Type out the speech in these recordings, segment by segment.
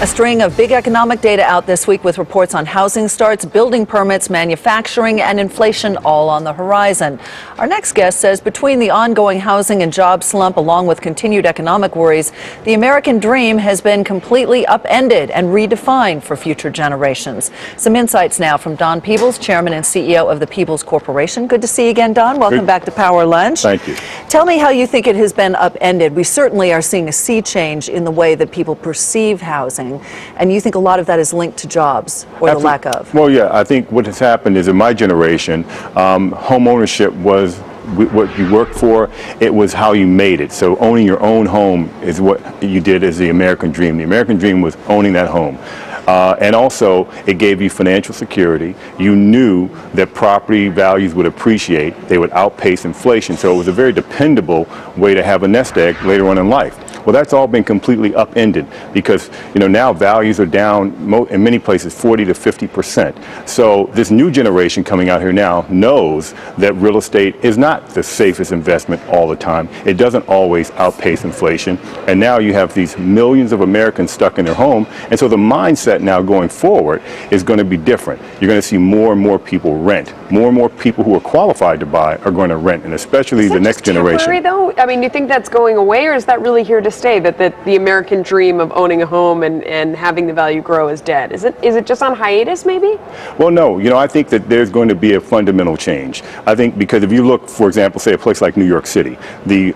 A string of big economic data out this week with reports on housing starts, building permits, manufacturing, and inflation all on the horizon. Our next guest says between the ongoing housing and job slump, along with continued economic worries, the American dream has been completely upended and redefined for future generations. Some insights now from Don Peebles, Chairman and CEO of the Peebles Corporation. Good to see you again, Don. Welcome back to Power Lunch. Thank you. Tell me how you think it has been upended. We certainly are seeing a sea change in the way that people perceive housing. And you think a lot of that is linked to jobs or the lack of? Well, yeah, I think what has happened is in my generation, home ownership was what you worked for. It was how you made it. So owning your own home is what you did as the American dream. The American dream was owning that home. And also, it gave you financial security. You knew that property values would appreciate. They would outpace inflation. So it was a very dependable way to have a nest egg later on in life. Well, that's all been completely upended because, now values are down in many places 40 to 50%. So this new generation coming out here now knows that real estate is not the safest investment all the time. It doesn't always outpace inflation. And now you have these millions of Americans stuck in their home. And so the mindset now going forward is going to be different. You're going to see more and more people rent. More and more people who are qualified to buy are going to rent, and especially the next generation. Temporary, though? I mean, do you think that's going away, or is that really here to stay, that the American dream of owning a home and having the value grow is dead? Is it just on hiatus, maybe? Well, no. I think that there's going to be a fundamental change. I think because if you look, for example, say a place like New York City, the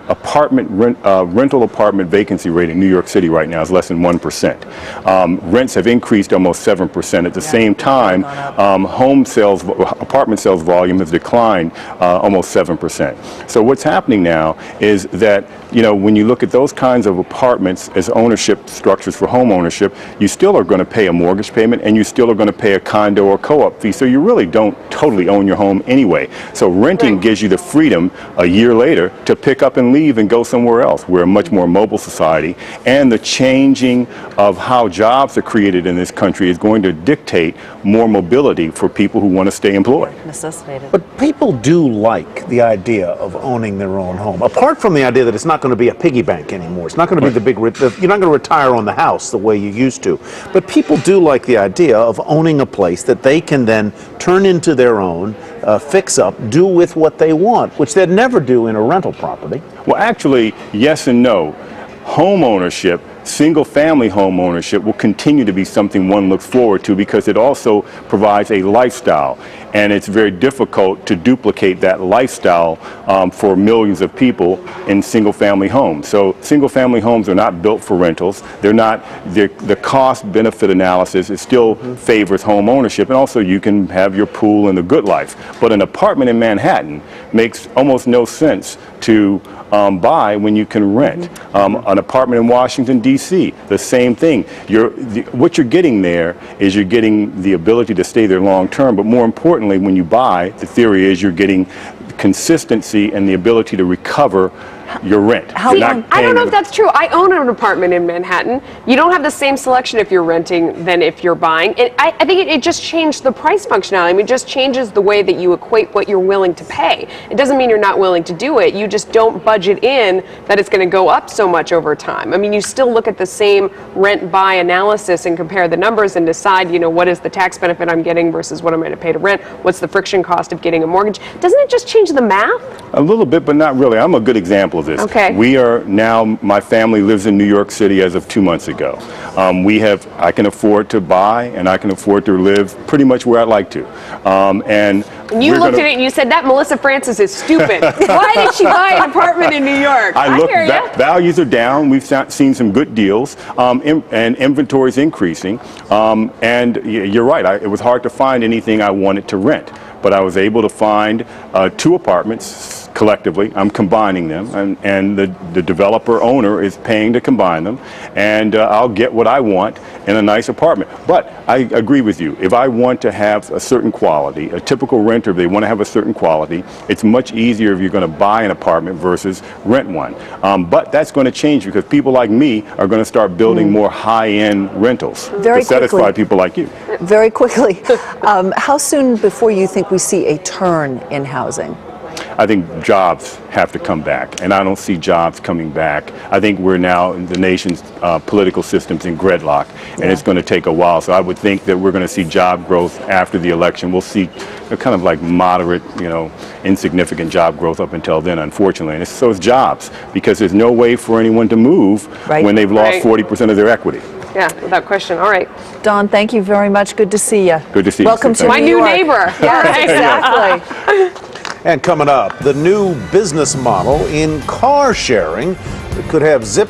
rental apartment vacancy rate in New York City right now is less than 1%. Rents have increased almost 7%. At the same time, apartment sales volume has declined almost 7%. So what's happening now is that, when you look at those kinds of apartments as ownership structures for home ownership, you still are going to pay a mortgage payment and you still are going to pay a condo or co-op fee. So you really don't totally own your home anyway. So renting gives you the freedom a year later to pick up and leave and go somewhere else. We're a much more mobile society, and the changing of how jobs are created in this country is going to dictate more mobility for people who want to stay employed. Necessitated. But people do like the idea of owning their own home, apart from the idea that it's not going to be a piggy bank anymore. It's not going to be you're not going to retire on the house the way you used to. But people do like the idea of owning a place that they can then turn into their own, fix up, do with what they want, which they'd never do in a rental property. Well, actually, yes and no. Home ownership, single-family home ownership, will continue to be something one looks forward to because it also provides a lifestyle, and it's very difficult to duplicate that lifestyle for millions of people in single-family homes. So single-family homes are not built for rentals. The cost-benefit analysis still favors home ownership, and also you can have your pool and the good life. But an apartment in Manhattan makes almost no sense to buy when you can rent. An apartment in Washington, D.C., the same thing. What you're getting there is you're getting the ability to stay there long term, but more importantly, when you buy, the theory is you're getting consistency and the ability to recover your rent. I don't know if that's true. I own an apartment in Manhattan. You don't have the same selection if you're renting than if you're buying. And I think it just changed the price functionality. I mean, it just changes the way that you equate what you're willing to pay. It doesn't mean you're not willing to do it. You just don't budget in that it's going to go up so much over time. I mean, you still look at the same rent-buy analysis and compare the numbers and decide, what is the tax benefit I'm getting versus what I'm going to pay to rent? What's the friction cost of getting a mortgage? Doesn't it just change the math? A little bit, but not really. I'm a good example of this. Okay. We are now, my family lives in New York City as of 2 months ago. I can afford to buy and I can afford to live pretty much where I'd like to. And you looked at it and you said, that Melissa Francis is stupid. Why did she buy an apartment in New York? I hear you. Values are down. We've seen some good deals, and inventory is increasing. And you're right. It was hard to find anything I wanted to rent. But I was able to find 2 apartments collectively. I'm combining them, and the developer owner is paying to combine them, and I'll get what I want in a nice apartment. But I agree with you. If I want to have a certain quality, a typical renter, if they want to have a certain quality, it's much easier if you're going to buy an apartment versus rent one. But that's going to change because people like me are going to start building more high-end rentals to satisfy people like you. Very quickly, how soon before you think we see a turn in housing? I think jobs have to come back, and I don't see jobs coming back. I think we're now in the nation's political system's in gridlock, and it's going to take a while. So I would think that we're going to see job growth after the election. We'll see a kind of like moderate, insignificant job growth up until then, unfortunately. And so it's jobs, because there's no way for anyone to move when they've lost 40% of their equity. Yeah, without question. All right. Don, thank you very much. Good to see you. Good to see you. Welcome to My New new York. neighbor. Yeah, exactly. And coming up, the new business model in car sharing that could have zip